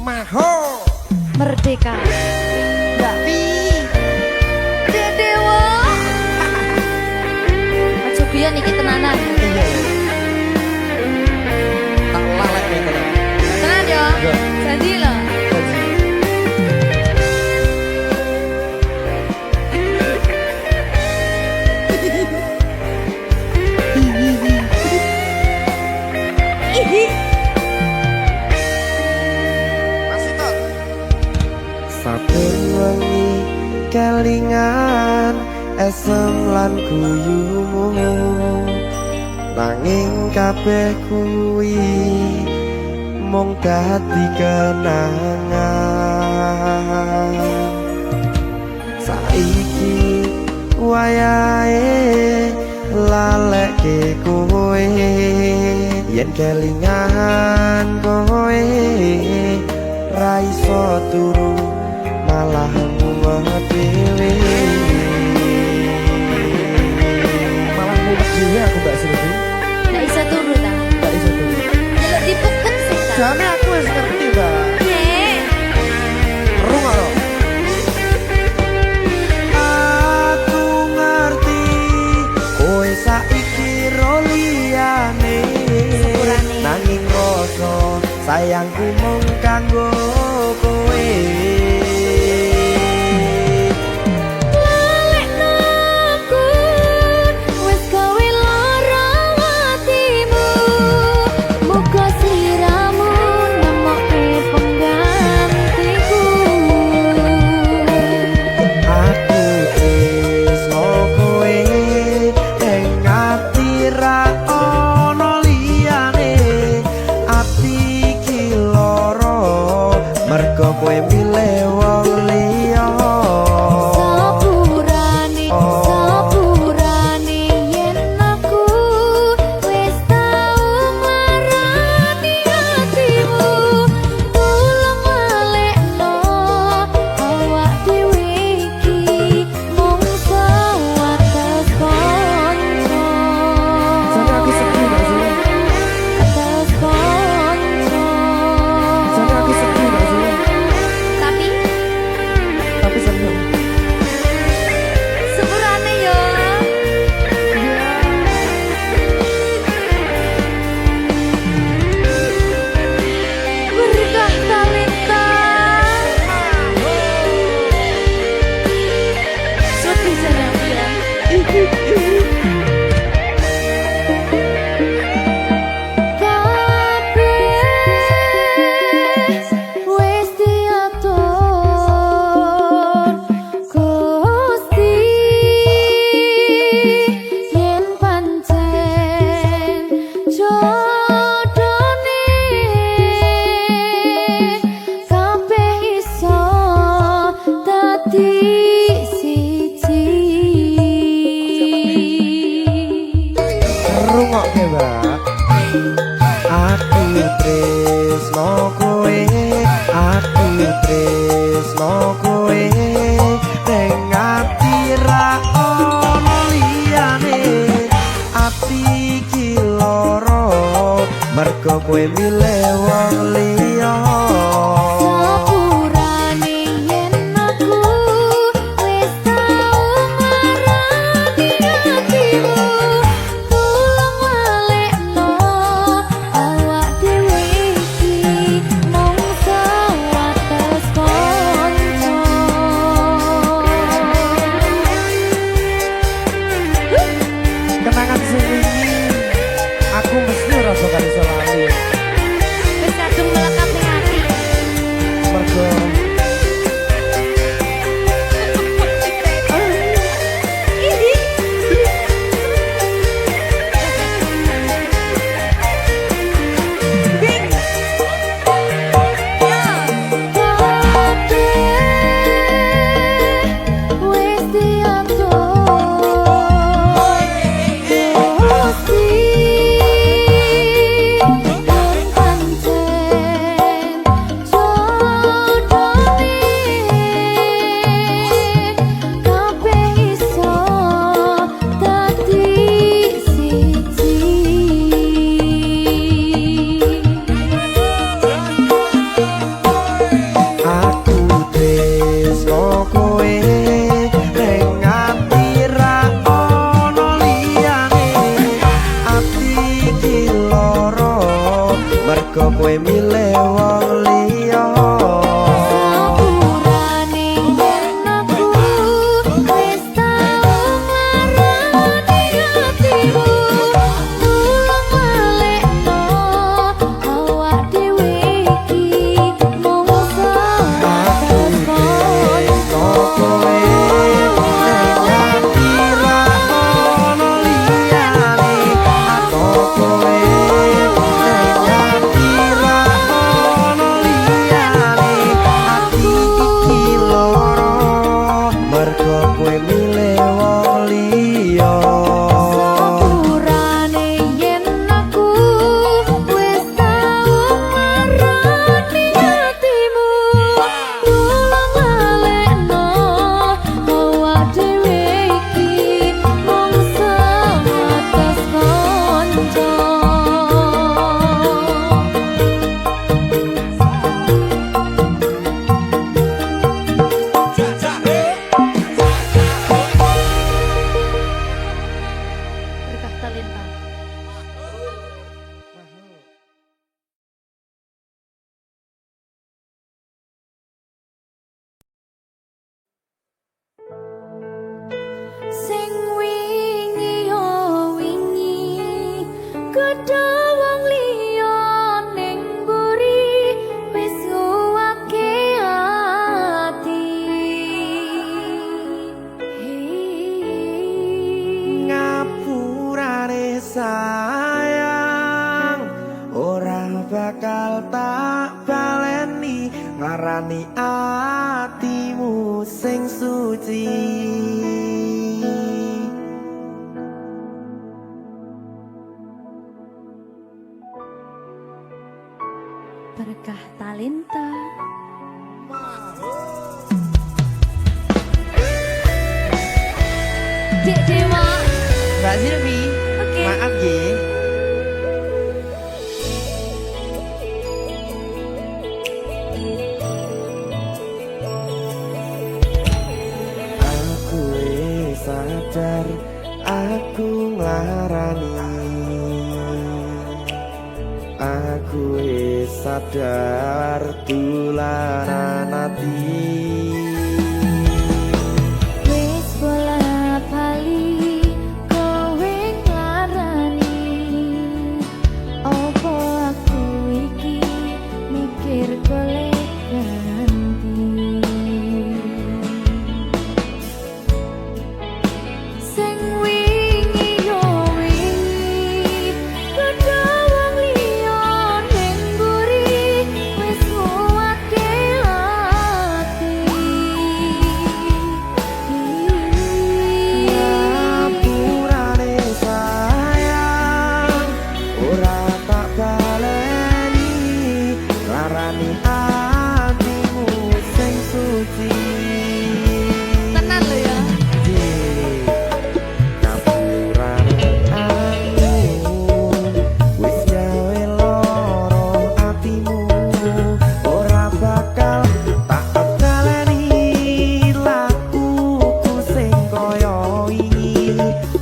Maho Merdeka Mbak Pi Dewa Mas Sugiyo niki tenanan iya tak lalek nih tenan tenan yo janji loh saben wengi kelingan esem lan guyumu nanging kabeh kuwi mung dadi kenangan saiki wayahe lalekke kowe yen kelingan kowe ra iso turu malah mumet dhewe malah mumet dhewe aku Mbak Silvi nggak bisa turu ta gak iso turu jaluk dipukul sih ta jane aku wis ngerti Mbak Nek runga lho aku ngerti kowe saiki ro liyane sepurane nanging rasa sayangku mung kanggo kowe kowe milih wong liya. Sepurane yen aku wis tau ngarani hatimu, tulung lalekno awak dhewe iki mung sebatas kanca. Berkah talenta. Sing wingi yo wingi gedhe wong liya ning mburi wis nguwake ati. Ngapurane sayang ora bakal tak baleni ngarani atimu sing suci. Berkah talenta. Dek Dewa. Mbak Silvi, Oke. maaf ye. Aku wis sadar aku nglarani. Aku wis sadar tularan ati. Wis bola bali kowe nglarani. Opo aku iki mikir golek ganti. Sing wingi yo wingi gedhe wong liya ning mburi wis nguwake ati. Ngapurane sayang ora tak baleni larani atimu sing suci. Tenan lho ya. Ngapurane aku wis gawe loro atimu ora bakal tak baleni lakuku sing kaya wingi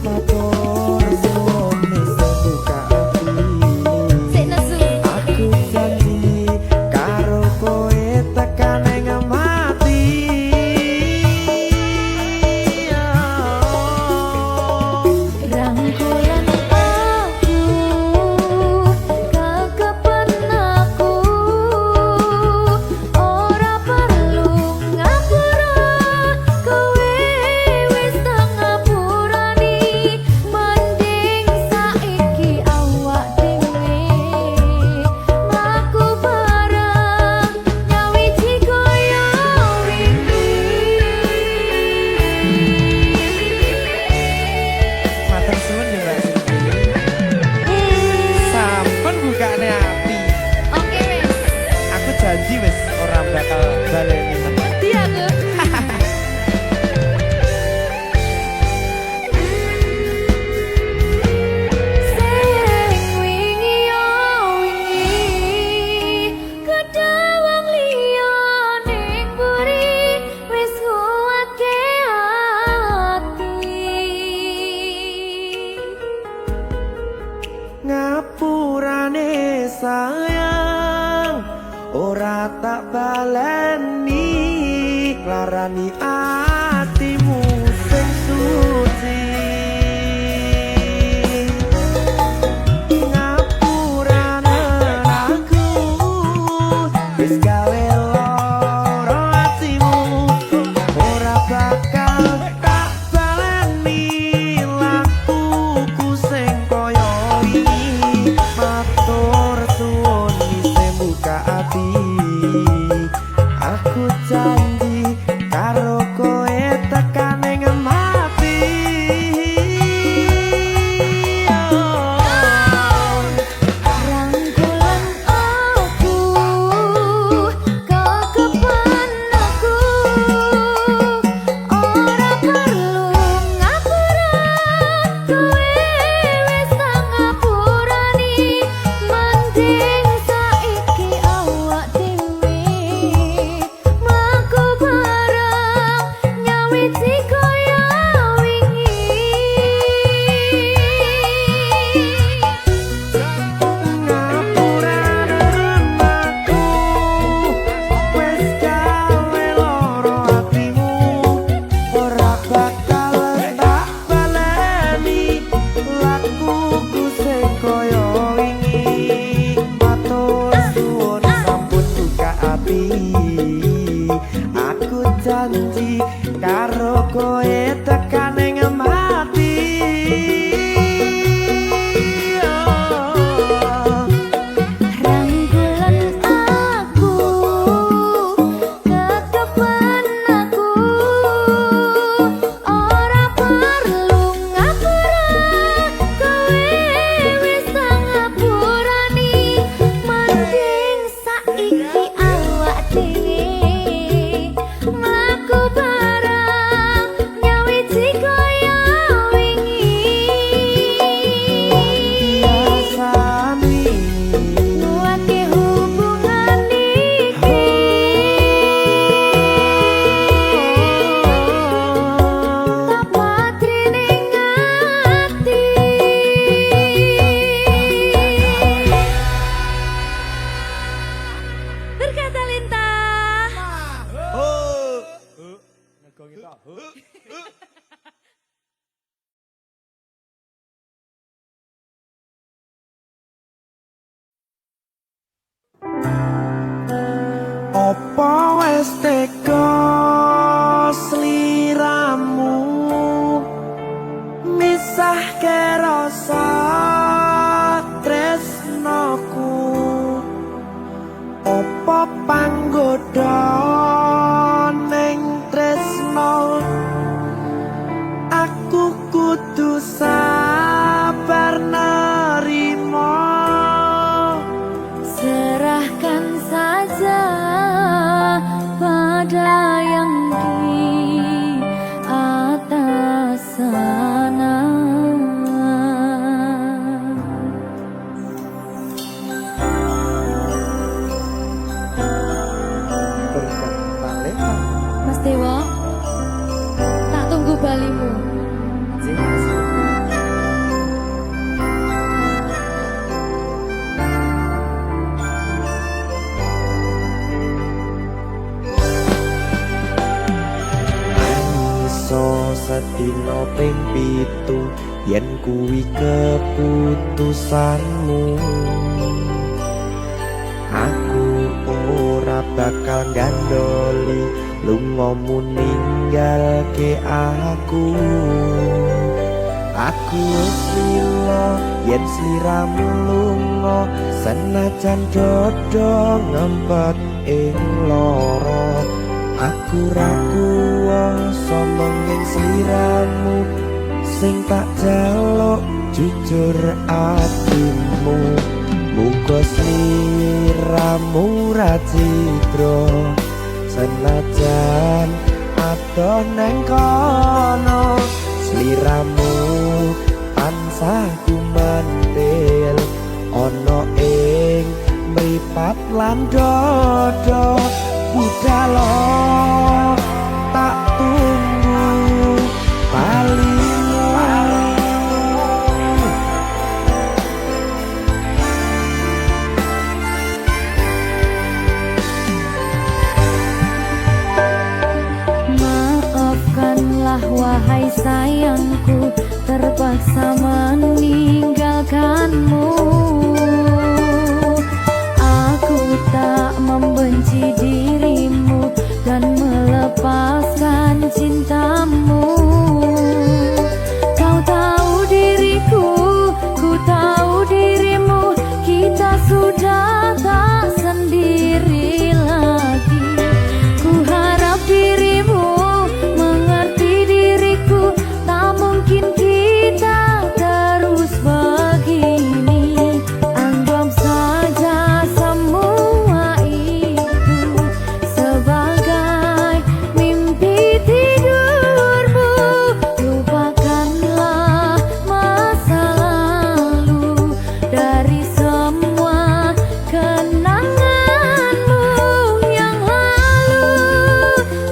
matur suwun wis buka ati. Sik nesu. Aku janji karo kowe tekan ing mati. Rangkulan aku kakepen aku ora perlu ngapura kowe wis tak ngapurani mending saiki awak dhewe mlaku bareng nyawiji koyo wingi. Matur suwun ya Mbak Silvi. Sampun bukane ati. Oke wis. Aku janji wis ora bakal baleni meneh. Wedi aku. Sing wingi yo wingi gedhe wong liya ning mburi wis nguwatke ati. Ngapurane sayang ora tak baleni larani atimu sing suci. Ngapurane aku wis gawe loro atimu ora bakal tak baleni lakuku sing kaya wingi matur suwun isih buka ati. Aku janji karo tekaning mati. Rangkulan aku, kedepan aku, ora perlu ngapura, kowe wis ngapurani, mending saiki awak dhewe mlaku bareng nyawiji kaya wingi. Biasane Nguatke hubungan iki, tak patri ning ati. Berkata Lintang. Apa wis teka sliramu misahke rasa tresnoku. Apa panggoda ning tresno aku kudu sabar nerima. Serahkan saja pada yang di atas sana. Berikan talenta. Mas Dewa, tak tunggu balimu. Iso sedina ping 7 yen kuwi keputusanmu. Aku ora bakal gandoli lungamu ninggalke aku. Aku wis lila yen sliramu lunga senajan dodo ngempet ing lara. Aku ra kuwasa menging sliramu sing tak jaluk jujur atimu. Muga sliramu ra cidra senajan adoh neng kono. Sliramu tansah kumandel ana ing mripat lan dodo. Budalo tak tunggu balimu. Maafkanlah wahai sayangku, terpaksa meninggalkanmu. Aku tak membenci dirimu dan melepaskan cintamu. Kau tahu diriku, ku tahu dirimu, kita sudah tak sendiri lagi. Ku harap dirimu mengerti diriku, tak mungkin kita terus begini. Anggap saja semua itu sebagai mimpi tidurmu. Lupakanlah masa lalu dari semua kenanganmu yang lalu.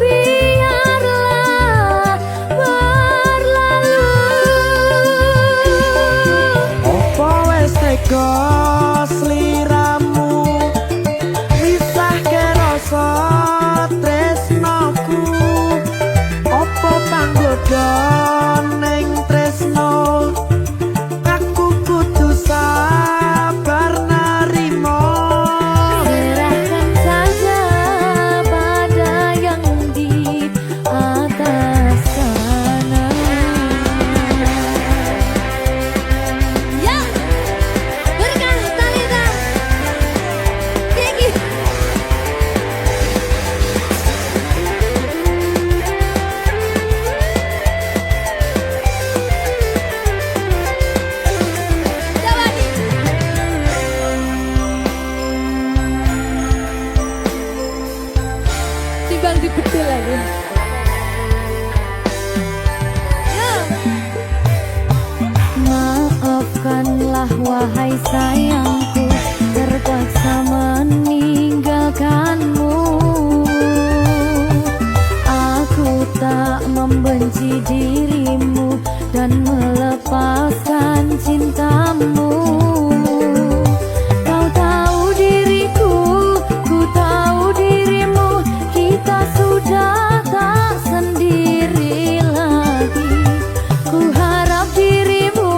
Biarlah berlalu. Apa wis tega sliramu misahke rasa tresnoku. Apa panggoda ning tresno aku kudu sabar nerima. Serahkan saja pada yang di atas sana. dirimu dan melepaskan cintamu. Kau tahu diriku, ku tahu dirimu, kita sudah tak sendiri lagi. Ku harap dirimu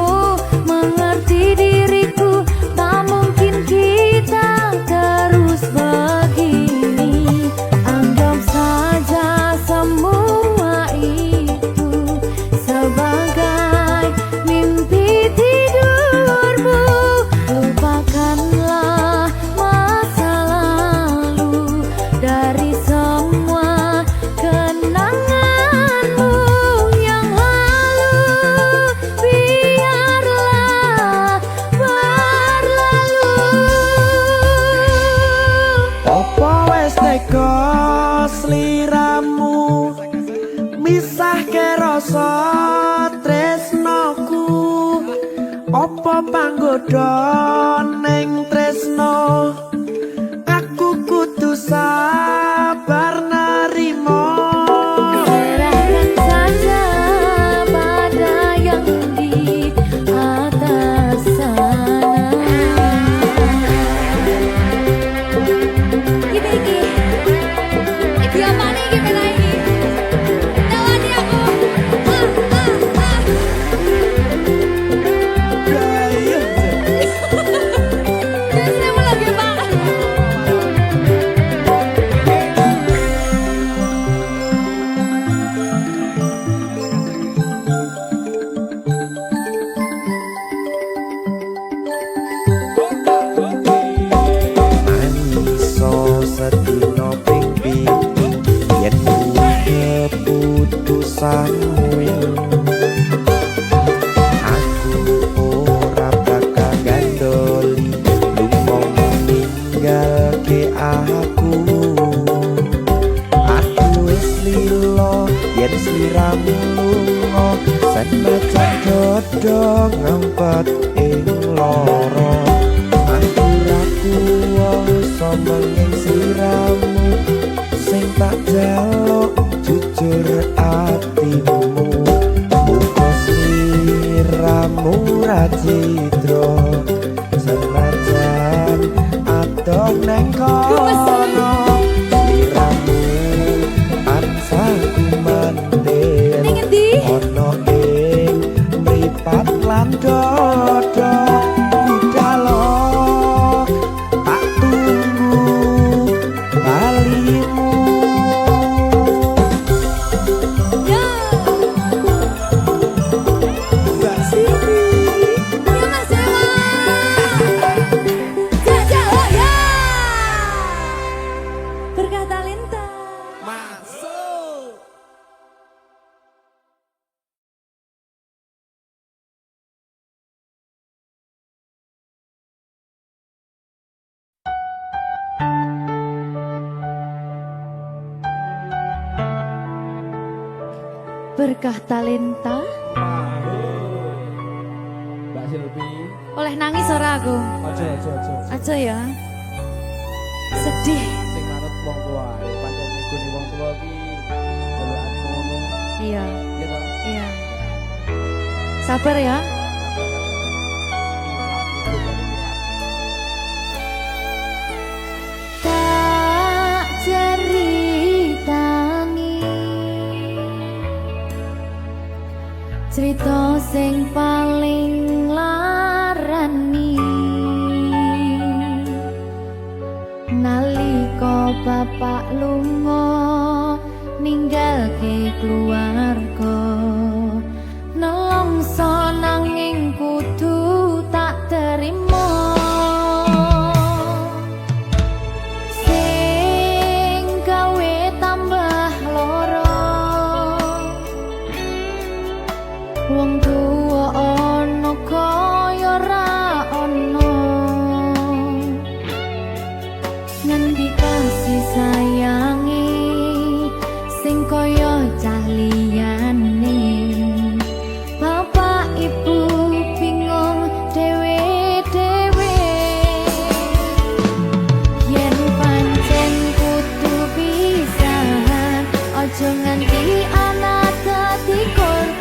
mengerti diriku, tak mungkin kita terus begini. Anggap saja semua itu sebagai mimpi tidurmu. Lupakanlah masa lalu dari semua kenanganmu yang lalu. Biarlah berlalu. Apa wes teko sliramu misahke rasa tresnoku? Apa panggoda ning tresno? Aku kudu sabar nerimo. Serahkan saja pada yang di atas sana. Iki apa nih iki pena iki? Tawani aku. Biasanya lagi Pak. Iso sedina ping pitu yen keputusanmu. Aku ora bakal gandoli lunga ninggalke aku. Aku wis lilo yen sliramu lunga, senajan dodo ngempet ing loro. Aku ra kuwasa menging sliramu, sing tak jaluk jujur atimu. Muga sliramu ra citra, senajan adoh neng kono. Sliramu tansah kumandel Ning endi? ono ing mripat lan dodo. Budalo tak tunggu balimu. Ya. Mbak Siti. Ya Mas Dewa. Jajal ya. Berkah talenta. Masuk. Berkah talenta. Mbak Silvi. Oleh nangis ora aku? Aja. Aja ya. Sedih. Sing manut wong tua. Pancen ngikuni wong tua ki. Delokane ngono. Iya, Ya ta. iya. Sabar ya. Tak ceritani cerita sing paling larani nalika bapak lunga ninggalke keluarga. Nelongso nanging kudu tak terima. Sing gawe tambah loro. Wong tuwa ana kaya ra ana. Ngendi kasih sayangi sing kaya cah liyane. Bapak ibu bingung dhewe-dhewe. Yen pancen kudu pisahan, aja nganti anak dadi korban.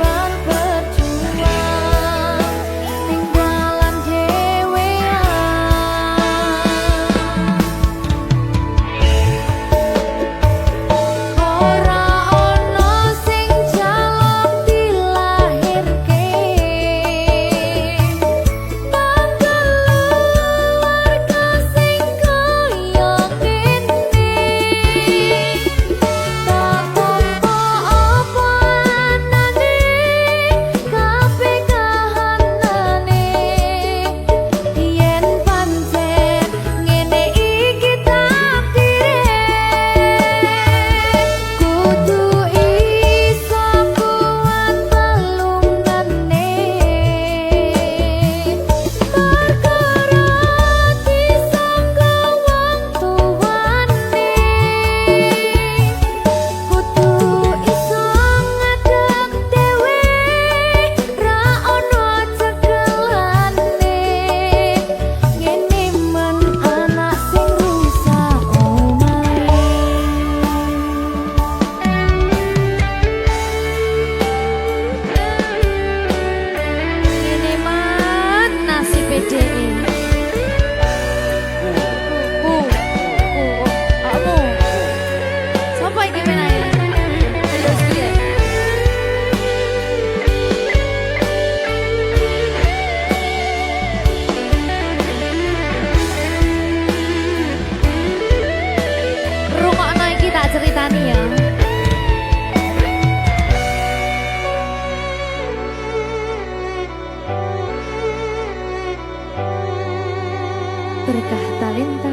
berkah talenta.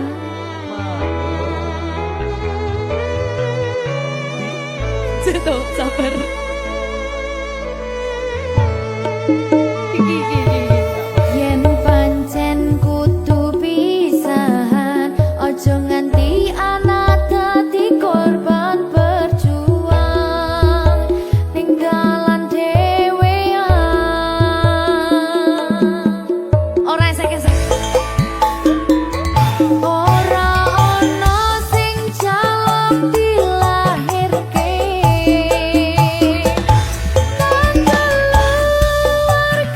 Tuh, sabar. Yen pancen kudu pisahan, ojo nganti anak dadi korban berjuang tinggalan dhewean. Ora esek-esek. Ora ana sing jaluk dilahirke nang keluarga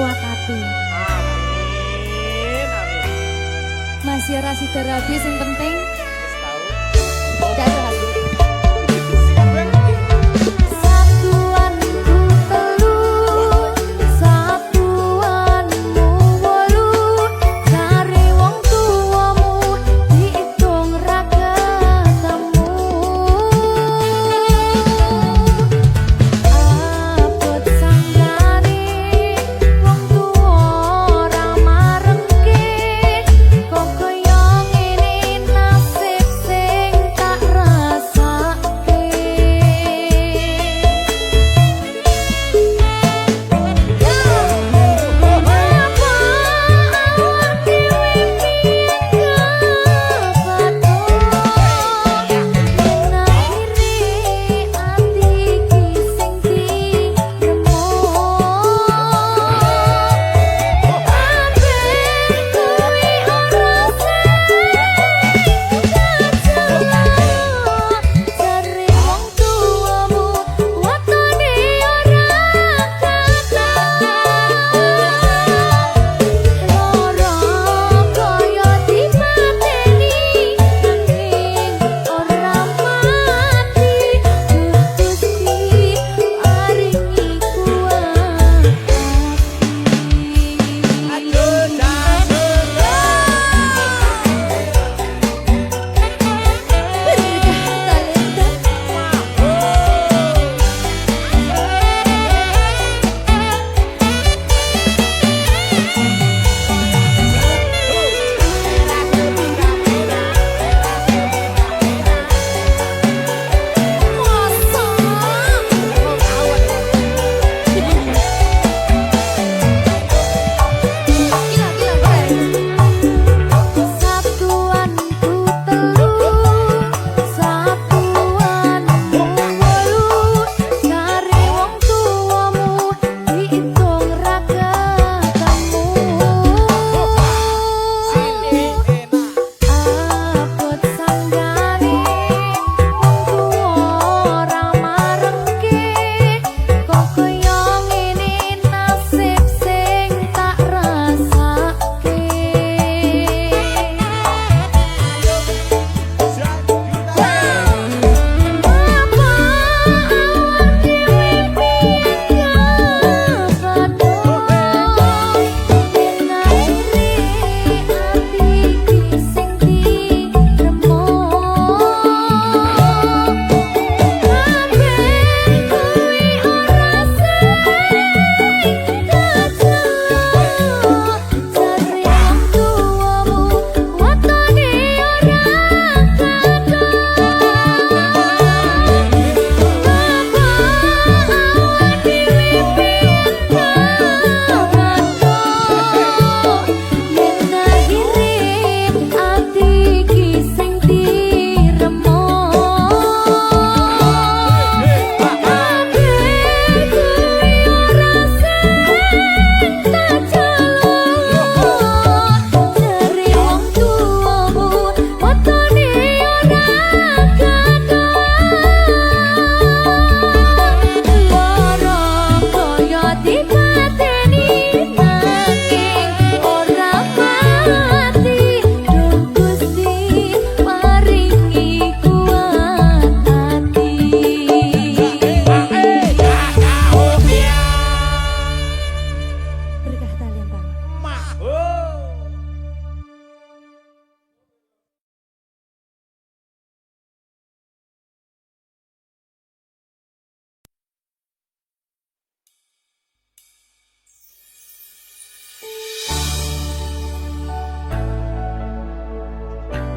kuat hati. Amin, amin. Masih rasi terapi yang penting. Wis tahu. Dadah.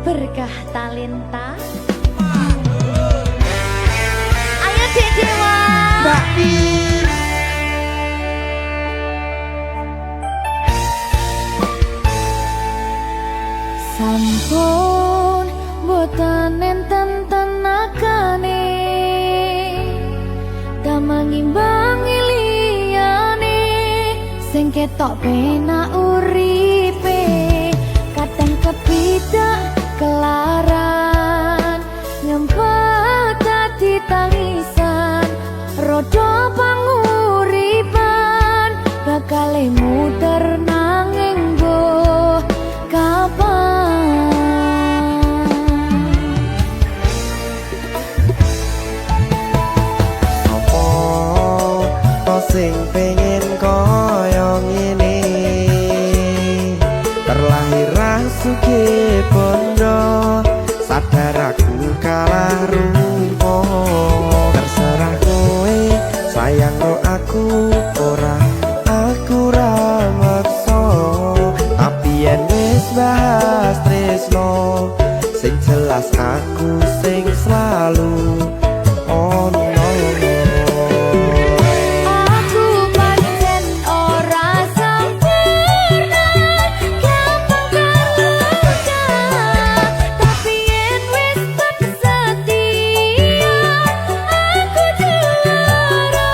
Berkah talenta. Ayo Dek Dewa. Mbak Pi. Sampun boten enten tenagane damang imbangi liyane sing ketok penak uripe kadang kepidak kelaran ngempet dadi tangisan rodo panguripan bakal suke bondo, sadar aku kalah rumpo. Terserah kowe sayang no aku ora, aku ra maksa. Tapi yen wis bahas tresno, sing jelas aku sing selalu ono. Aku pancen ora sempurna, gampang terluka. Tapi yen wis setia, aku juara.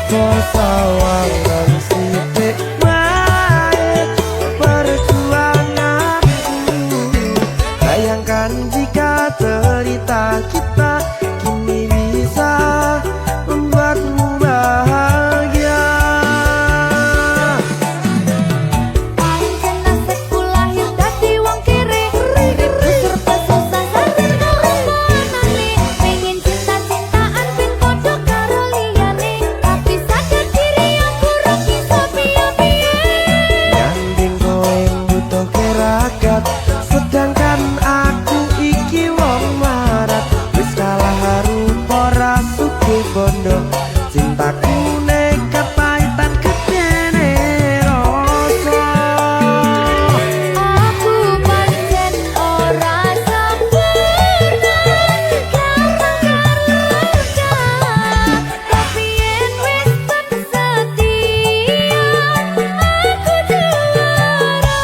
Coba sawangan sithik wae perjuanganku. Bayangkan jika cerita kita kini bisa membuatmu bahagia. Pancen nasibku lahir dadi wong kere, uripku serba susah sambil ngrasakane. Pengen cinta-cintaan ben padha karo liyane, tapi sadar diri aku ra bisa piye-piye. Nyanding kowe butuh keragat, sedangkan aku iki wong marat. Wis kalah harupa ra sugih bondo, cintaku nekat pahitan gedene rasa. Aku pancen ora sempurna, gampang terluka. Tapi yen wis setia, aku juara.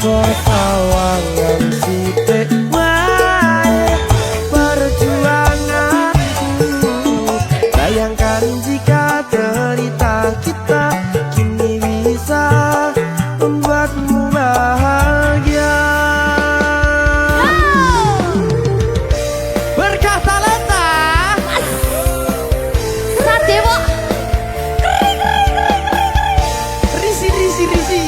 Coba sawangan sithik wae perjuanganku. Bayangkan jika cerita kita kini bisa membuatmu bahagia. Berkah talenta. Sadewo Risi.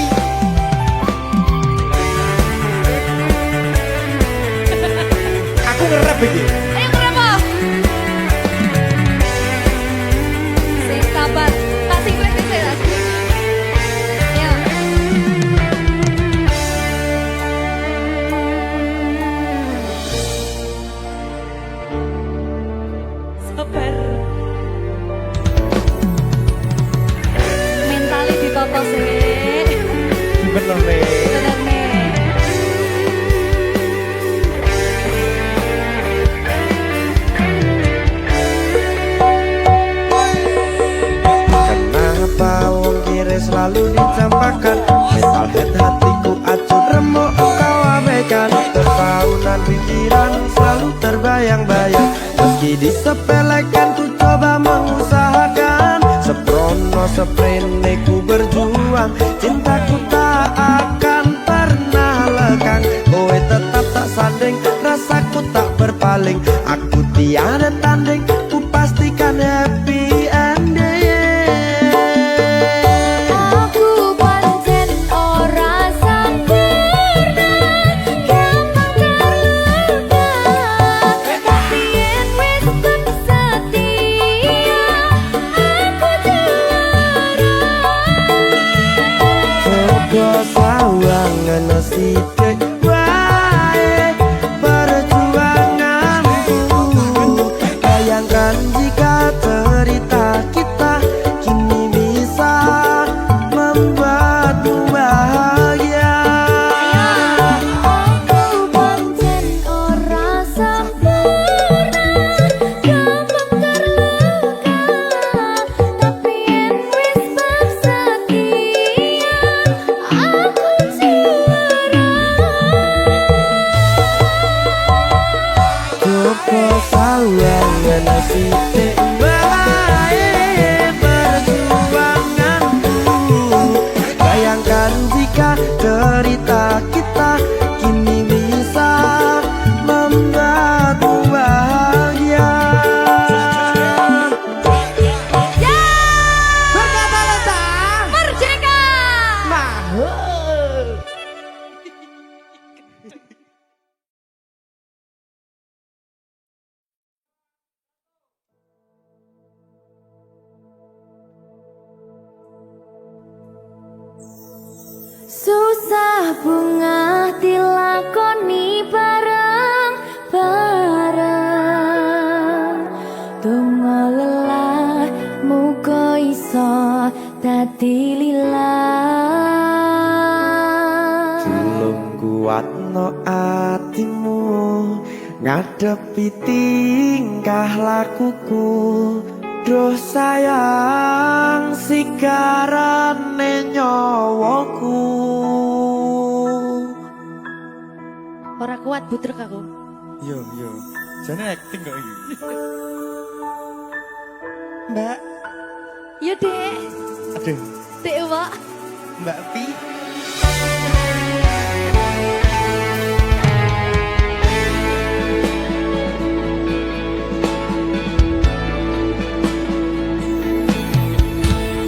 Aku ngerap iki. ayo berapa? Sing sabar, kasih gue sih. Ya. Sabar. Mentalnya ditata sih. Bener nih. Bener nih. Kenapa wong kiri selalu dicampakkan? Metalhead hatiku acur remuk kau abaikan. Terpaunan pikiran selalu terbayang-bayang. Meski disepelekan ku coba mengusahakan. Seprono seprene ku berjuang, cintaku tak akan pernah lekang. Kowe tetap tak sanding, rasaku tak berpaling. Aku tiada tanding, ku pastikan happy ending. Aku pancen ora sempurna, gampang terluka. Tapi yen wis setia, aku juara. Coba sawangan sithik wae perjuanganku. Bayangkan jika cerita kita kini bisa membuatmu bahagia. Aku pancen ora sempurna, gampang terluka. Tapi yen wis setia, aku juara. Susah bunga dilakoni bareng-bareng. Donga lelah muga iso dadi lillah. Julung kuatno atimu ngadepi tingkah lakuku. Duh sayang sigarane nyawaku. Ora kuat butrek aku. Yo, jane acting kok iki. Mbak, Ya dek, aduh, dek Wak. Mbak Pi.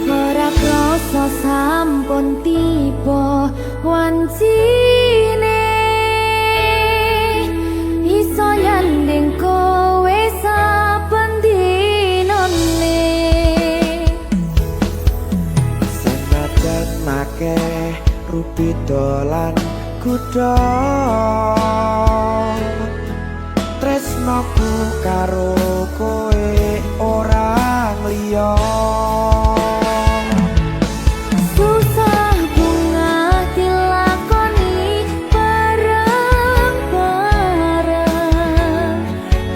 Ora krasa sampun tiba wancine iso nyanding kowe saben dinane. Senajan akeh rupi dolan kuda, tresnoku karo kowe orang liya. Susah bunga dilakoni bareng-bareng.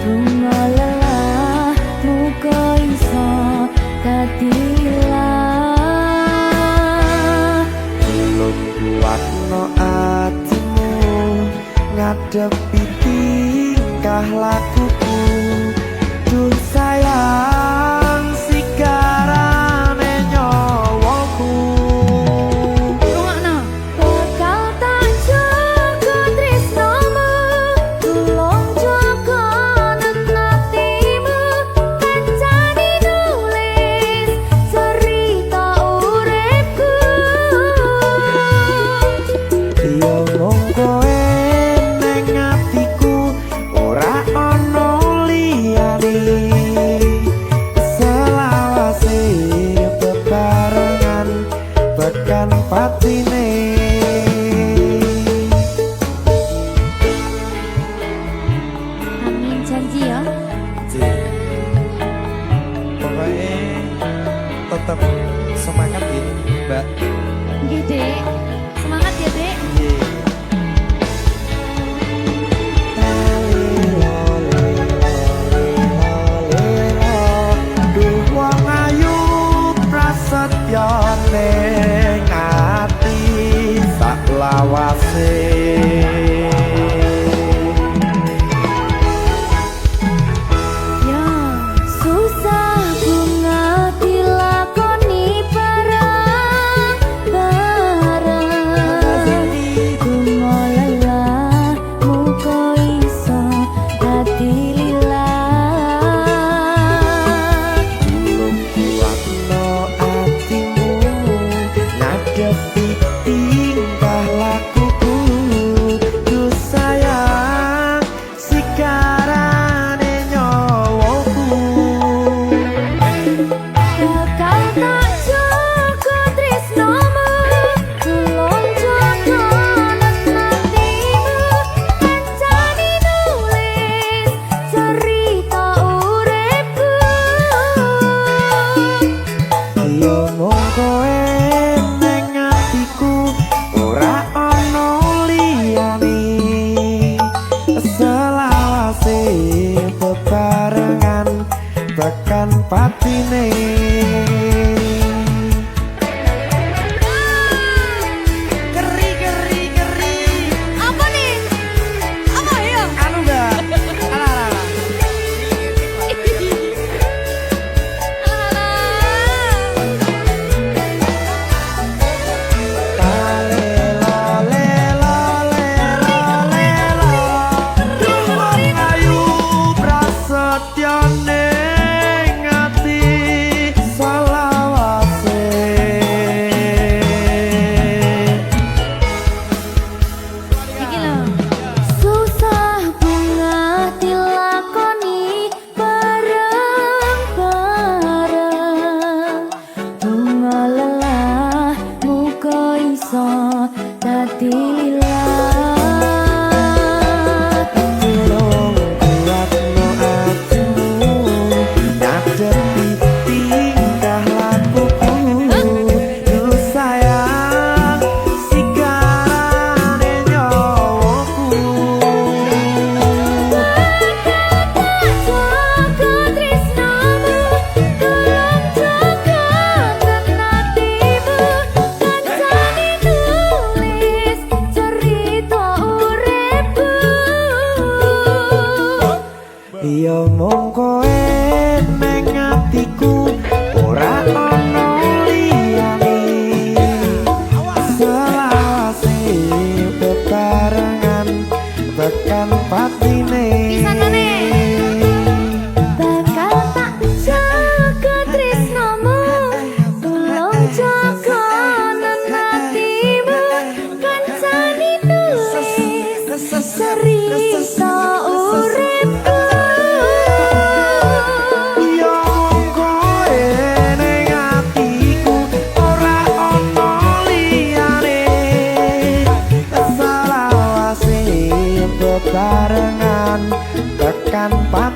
Bunga lelah muga iso dadi lillah. Belum kuatno atimu ngadepi tingkah lakuku. Duh sayang sigarane nyawaku. Rungokno. Bakal tak jaga tresnamu, tulung jaga nenatimu. Kancane nulis cerita uripku. Yo mung kowe nang atiku, ora ono liyane. Selawase bebarengan tekan patine. Amin janji ya. Pokoknya tetap semangat ya, Mbak. Nggih, Dek. Semangat ya, Dek. Duh wong ayu prasetyo ning ati sak lawase. Ya, susah bunga dilakoni bareng-bareng. Bunga lelah muga iso dadi lillah. Belum kuatno atimu ngadepi tingkah lakuku.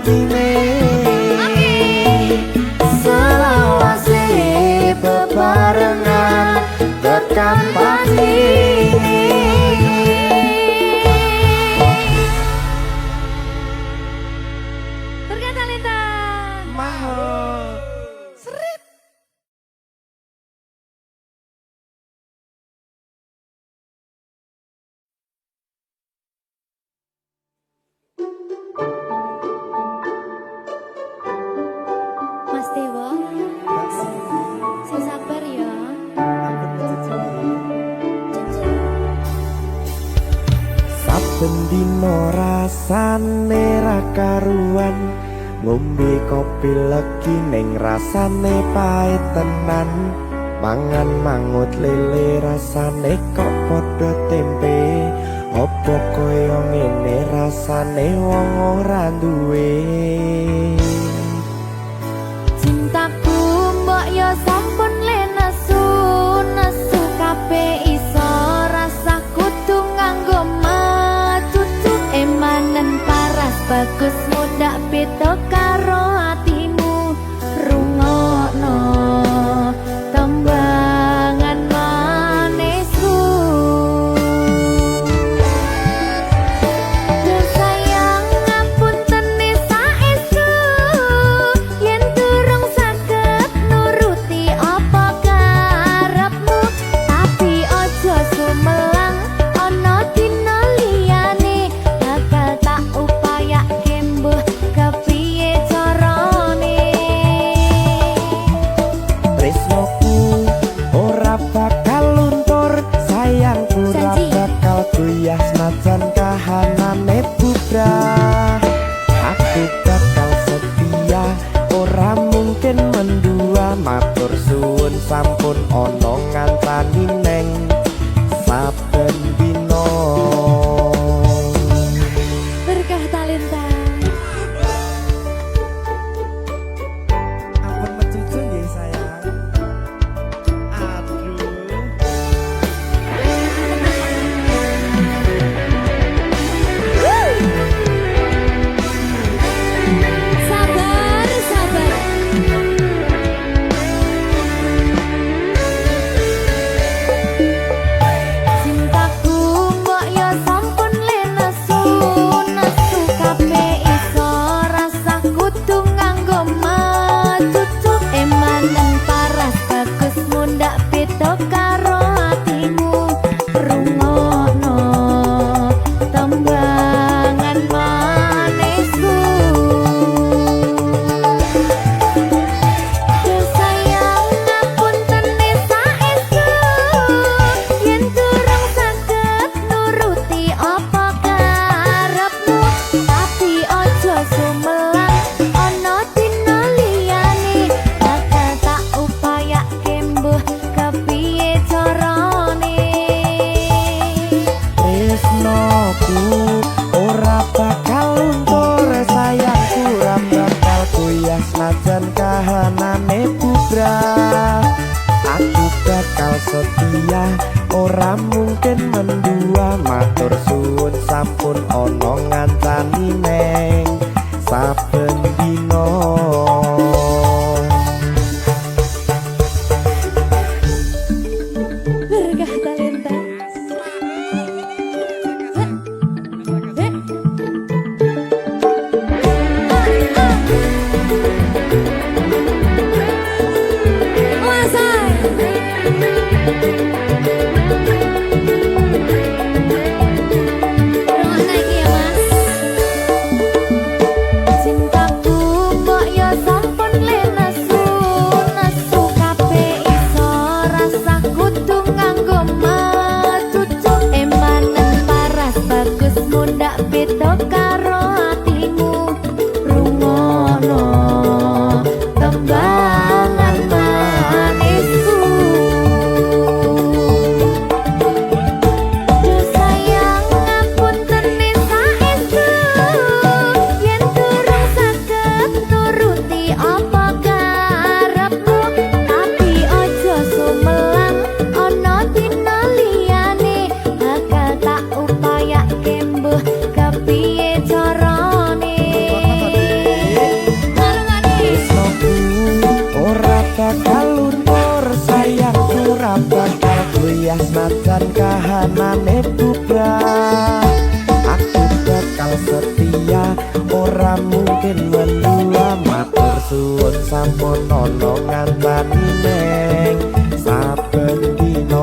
atine selawase bebarengan tekan pati. Berkah Talenta. Mahal. Mas Dewa, saya sabar ya. Saben dino rasane ra karuan, ngombe kopi legi ning rasane pahit tenan. Mangan mangut lele rasane kok padha tempe. Apa kaya ngene rasane wong ora duwe. Cintaku mbok yo sampun le nesu kabeh iso rasa kudu nganggo macucu emanen paras bagus muda beda karo atimu rungokno tembangan manisku. Duh sayang ngapunten saestu yen durung saged nuruti apa karepmu, tapi aja sumelang ana dina liyane bakal tak upayake mbuh kepiye carane. Tresnoku ora bakal luntur, sayangku ora Janji. bakal goyah senajan kahanane bubrah. Aku bakal setia, ora mungkin mendua. Matur suwun sampun ana ngancani neng saben dina. Berkah Talenta. Ampun mecucu nggih sayang. Aduh. Sabar, sabar. Cintaku mbok yo sampun le nesu kabeh iso rasa kudu nganggo macucu emanen paras bagus mundak beda karo atimu rungokno tembangan manisku. Duh sayang ngapunten saestu yen durung saged nuruti apa karepmu, tapi aja sumelang ana dina liyane bakal tak upayake mbuh kepiye carane. Tresnoku ora bakal luntur, sayangku ora bakal goyah senajan kahanane bubrah. Aku bakal setia, ora mungkin mendua. Matur suwun sampun ana ngancani neng saben dina. Berkah Talenta. Cintaku mbok yo sampun le nesu kabeh iso rasa kudu nganggo macucu emanen paras bagus mundak beda karo atimu rungokno tembangan manisku. ya najan kahanane bubrah. Aku bakal setia ora mungkin mendua. Matur suwun sampun ana ngancani neng saben dina.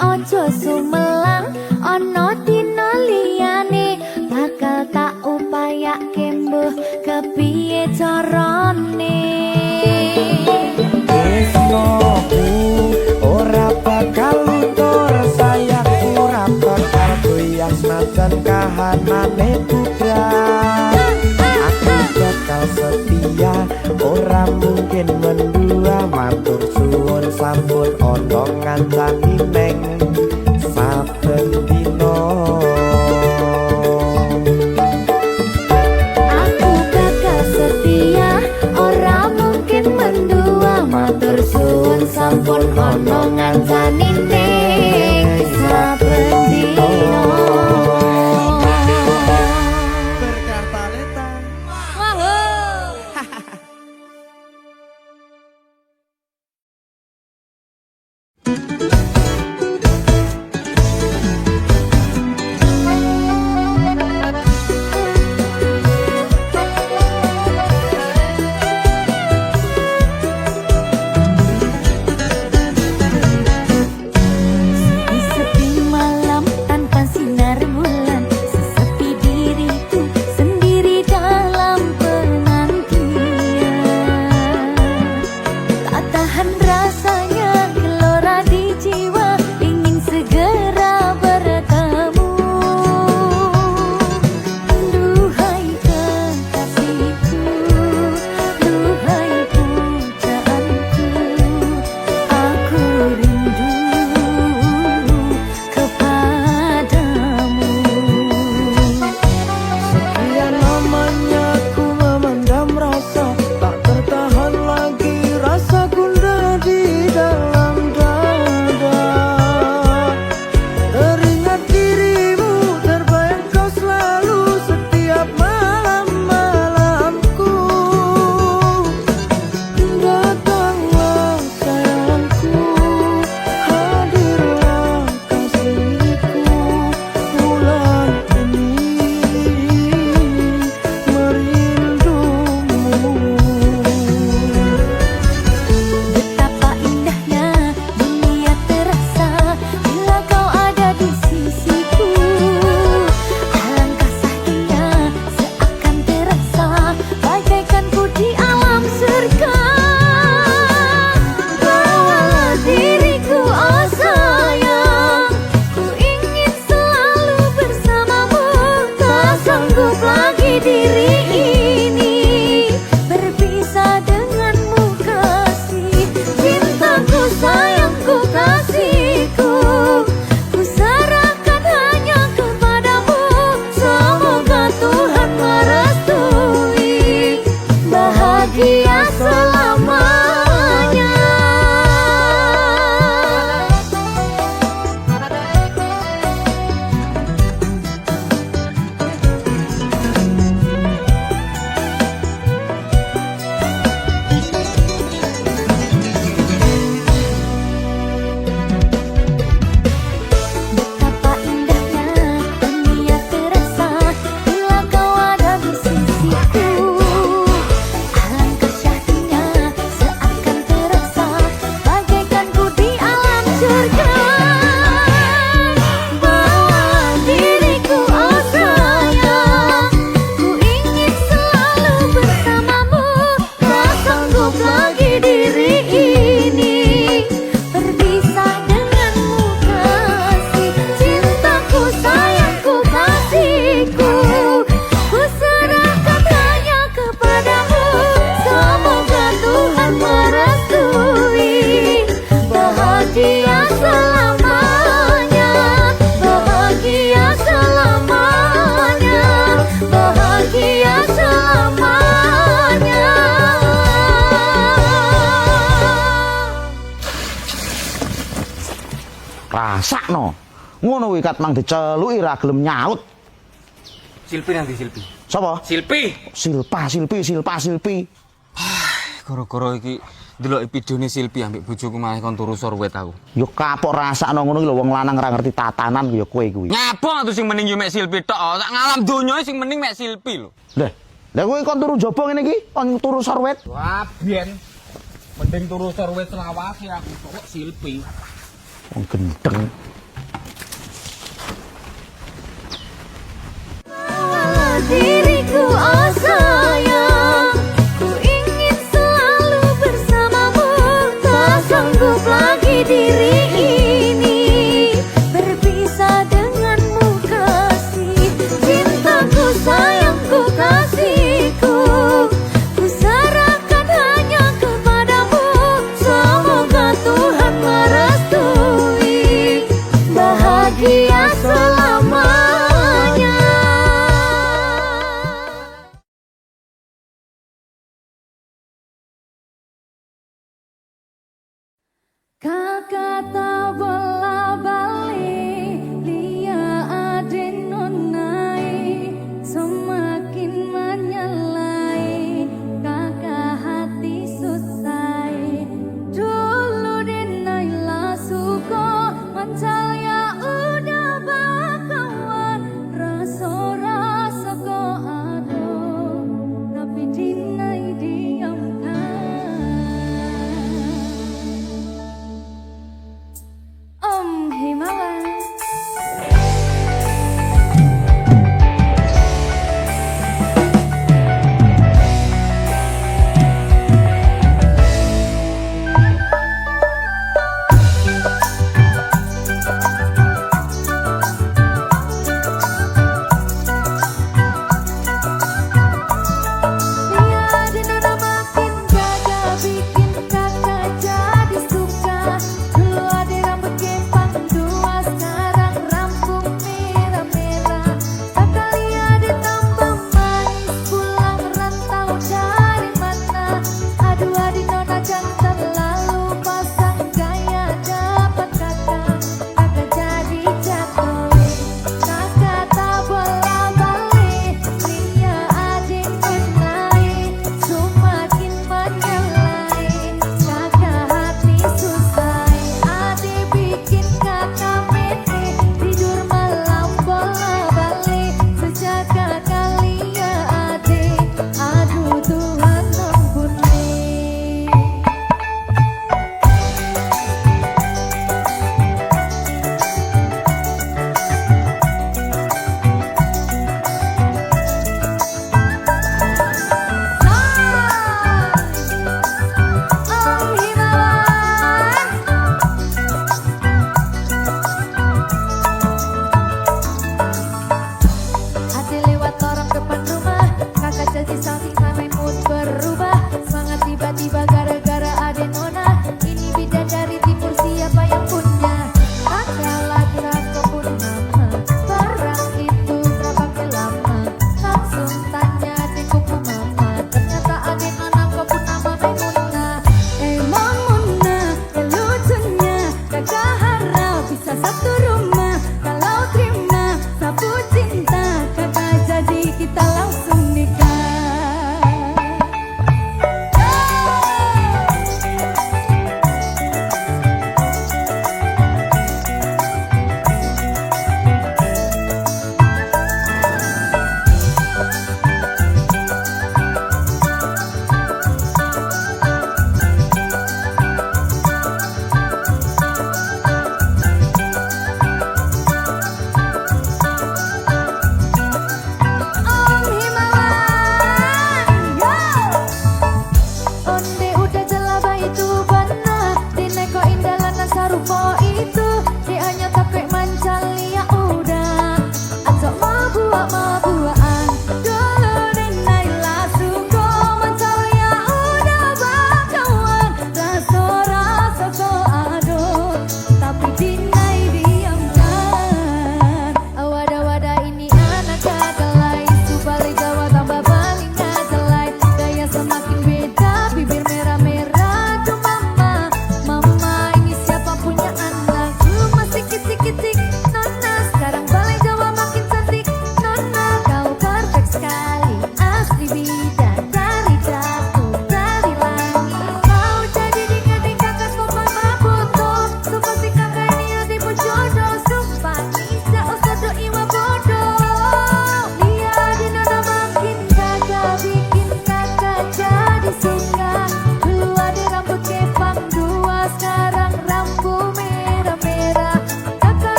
Ojo sumelang ana dina liyane bakal tak upayake mbuh kepiye carane. Tresnoku ora bakal luntur, sayangku ora bakal goyah najan kahanane bubrah. Aku bakal setia ora mungkin mendua. Matur suwun sampun ana ngancani neng saben dina. Aku bakal setia ora mungkin mendua. Matur suwun sampun ana ngancani neng saben dina. Berkartaletan. Sepi malam tanpa sinar bulan, sesepi diriku sendiri dalam penantian. Tak tahan rasanya gelora di jiwa, ingin segera bertemu. Duhai kekasihku, duhai pujaanku, aku rindu kepadamu. Sekian lamanya ku memendam rasa, tak tertahan lagi rasa gundah di dalam dada. Teringat dirimu, terbayang kau selalu setiap malam-malamku. Datanglah sayangku, hadirlah kasihku, bulan ini merindumu. Betapa indahnya dunia terasa bila kau ada di sisiku. Alangkah sakitnya seakan terasa bagaikan ku di alam surga. Bawalah diriku, oh sayang, ku ingin selalu bersamamu. Tak sanggup lagi diri ini berpisah denganmu kasih. Cintaku, sayangku, kasihku, ku serahkan hanya kepadamu. Semoga Tuhan merestui bahagia selamanya. Betapa indahnya dunia terasa bila kau ada di sisiku. Alangkah syahdunya seakan terasa bagaikan ku di alam surga. Bawalah diriku, oh sayang, ku ingin selalu bersamamu. Tak sanggup lagi diri ini berpisah denganmu kasih. Cintaku, sayangku, kasihku, ku serahkan hanya kepadamu. Semoga Tuhan merestui bahagia selamanya. Bahagia selamanya. Bahagia selamanya. Rasakno Ngono kuwi kat mang diceluki ra gelem nyaut. Silpi nanti Silpi. Sapa? Silpi. Silpi. Gara-gara iki ndelok videone Silpi ambek bojoku malah kon turu sorwet aku. Yo kapok rasakno ngono ki lho wong lanang ra ngerti tatanan ya kowe kuwi. Nyapa tuh sing mending yo mek Silpi tok. Sak ngalam donya sing mending mek Silpi lho. Lah kowe kon turu jaba ngene iki, kon turu sorwet. Wah, biyen mending turu sorwet selawase aku kok Silpi. Wong gendeng. Diriku oh sayang, ku ingin selalu bersamamu. Tak sanggup lagi diri ini berpisah denganmu kasih. Cintaku sayangku kasihku, ku serahkan hanya kepadamu. Semoga Tuhan merestui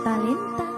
Talenta.